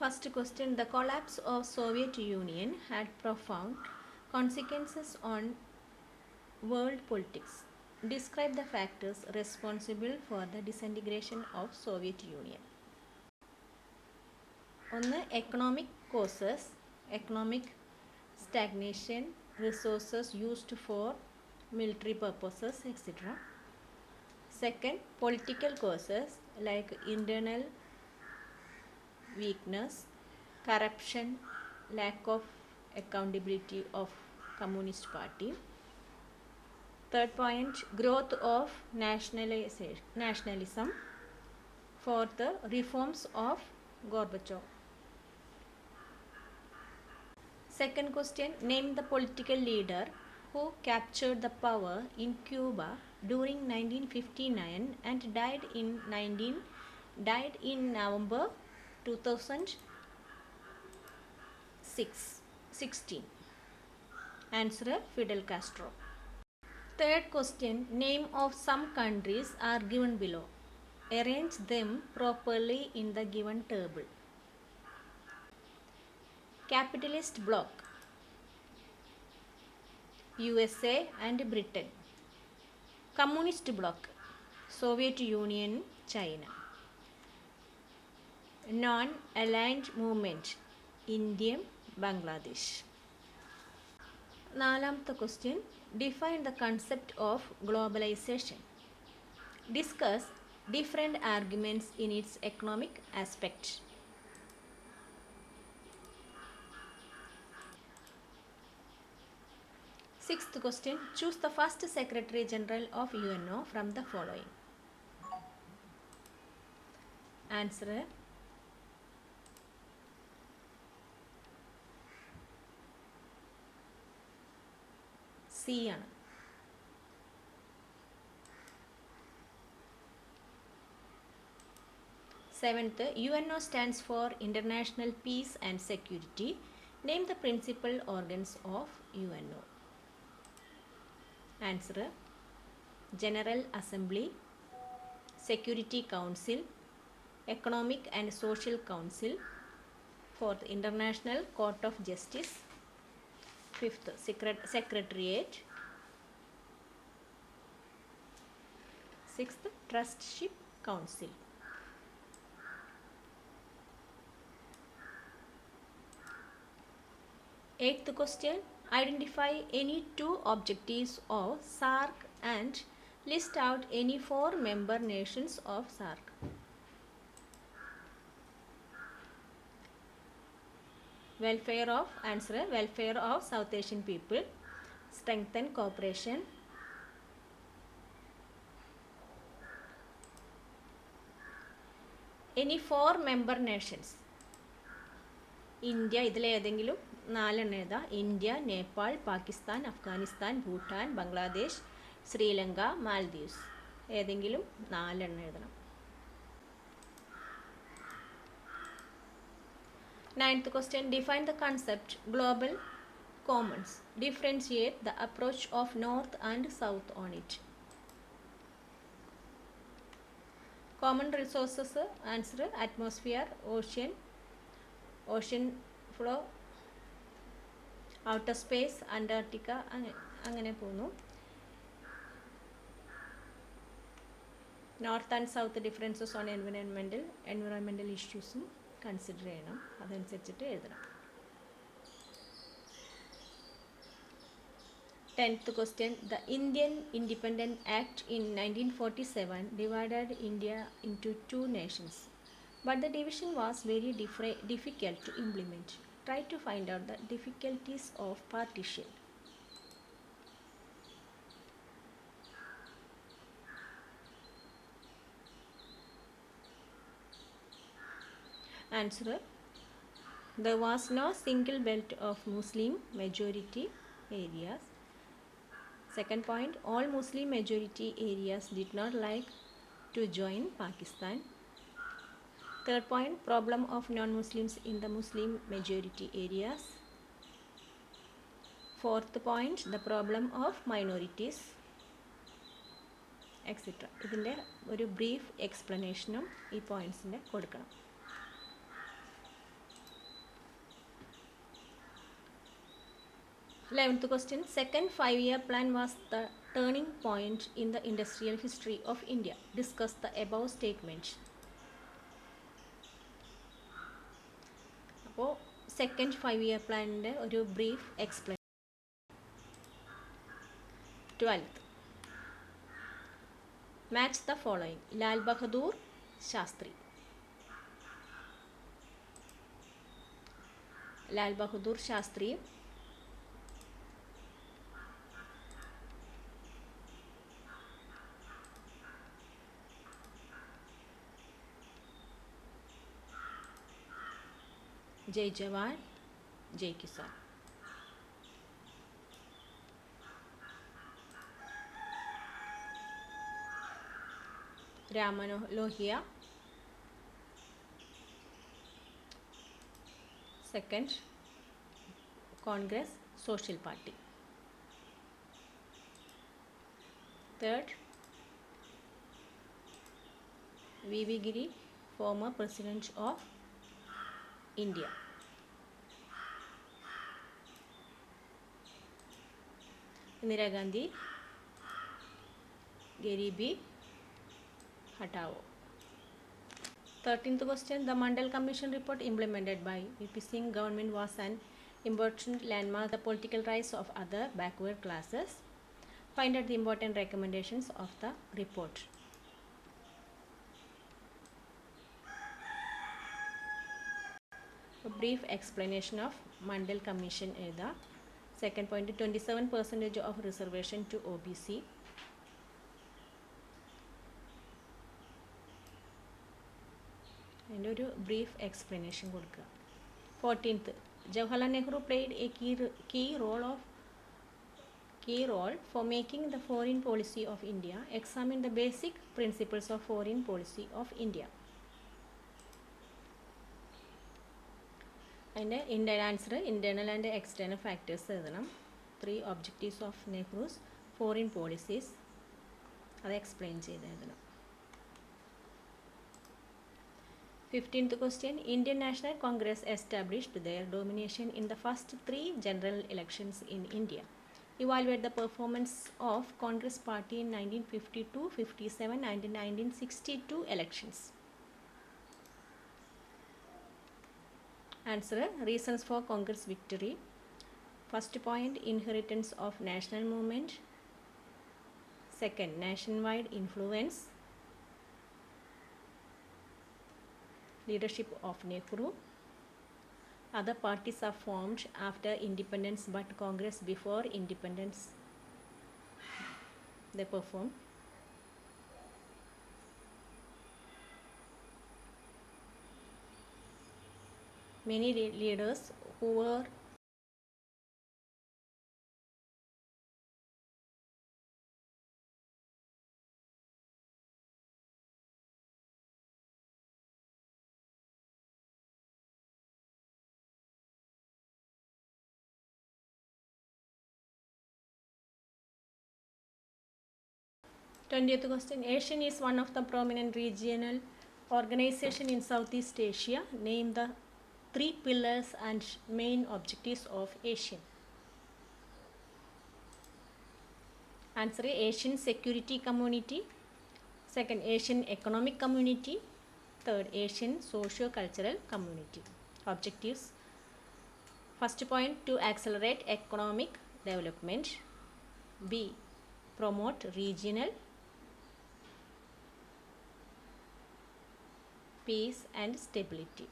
First question, the collapse of Soviet Union had profound consequences on world politics. Describe the factors responsible for the disintegration of Soviet Union. ഒന്ന് economic causes, economic stagnation, resources used for military purposes, etc. Second, political causes like internal weakness, corruption, lack of accountability of Communist Party. Third point, growth of nationalism. Fourth, reforms of Gorbachev. Second question, name the political leader who captured the power in Cuba during 1959 and died in November 2016. Answer, Fidel Castro. Third question, name of some countries are given below. Arrange them properly in the given table. Capitalist bloc, USA and Britain. Communist bloc, Soviet Union, China. Non-aligned movement, India, Bangladesh. നാലാമത്തെ question, define the concept of globalization. Discuss different arguments in its economic aspect. Sixth question, choose the first Secretary General of UNO from the following. Answer, C ആണ്. Seventh, UNO stands for International Peace and Security. Name the principal organs of UNO. Answer, General Assembly, Security Council, Economic and Social Council. Fourth, International Court of Justice. Fifth, Secretariat. Sixth, Trustship Council. Eighth question, identify any two objectives of SAARC and list out any 4 member nations of SAARC. Welfare of South Asian people, strengthen cooperation, any 4 member nations. India ഇതിലേതെങ്കിലും 4 എഴുതാം. India, Nepal, Pakistan, Afghanistan, Bhutan, Bangladesh, Sri Lanka, Maldives. ഏതെങ്കിലും 4 എഴുതണം. Ninth question, define the concept global commons. Differentiate the approach of North and South on it. Common resources, answer, atmosphere, ocean floor, outer space, Antarctica, അങ്ങനെ പോകുന്നു. North and south differences on environmental ഇഷ്യൂസും consider ചെയ്യണം. അതനുസരിച്ചിട്ട് എഴുതണം. 10th question, the Indian Independence Act in 1947 divided India into 2 nations. But the division was very difficult to implement. Try to find out the difficulties of partition. Answer, there was no single belt of Muslim majority areas. Second point, all Muslim majority areas did not like to join Pakistan. Third point, problem of non-Muslims in the Muslim majority areas. Fourth point, the problem of minorities, etc. ഇതിൻ്റെ ഒരു brief എക്സ്പ്ലനേഷനും ഈ പോയിൻറ്റ്സിൻ്റെ കൊടുക്കണം. 11th question. Second five-year plan was the turning point in the industrial history of India. Discuss the above statement. അപ്പോൾ second 5-year പ്ലാനിൻ്റെ ഒരു brief explain. 12th. Match the following. Lal Bahadur Shastri. Lal Bahadur Shastri. Jai Jawan, Jai Kisan. Ram Manohar Lohia. Second, Congress Social Party. Third, V.V. Giri, former President of India. Indira Gandhi, Garibi Hatao. 13th question. The Mandal Commission report implemented by V.P. Singh government was an important landmark the political rise of other backward classes. Find out the important recommendations of the report. A brief explanation of Mandal Commission is the second point. 27% of reservation to OBC. And a brief explanation. 14th. Jawaharlal Nehru played a key role for making the foreign policy of India. Examine the basic principles of foreign policy of India. And the answer, internal and external factors. 3 objectives of Nehru's foreign policies. That explain. 15th question. Indian National Congress established their domination in the first 3 general elections in India. Evaluate the performance of Congress Party in 1952, 57 and 1962 elections. Answer. Reasons for Congress victory. First point, inheritance of national movement. Second, nationwide influence. Leadership of Nehru. Other parties are formed after independence, but Congress before independence they performed. Many leaders who were twentieth question. ASEAN is one of the prominent regional organization in Southeast Asia. Name the 3 pillars and main objectives of ASEAN. Answer. Asian Security Community. Second, Asian Economic Community. Third, Asian Socio-Cultural Community. Objectives. First point, to accelerate economic development. B, promote regional peace and stability.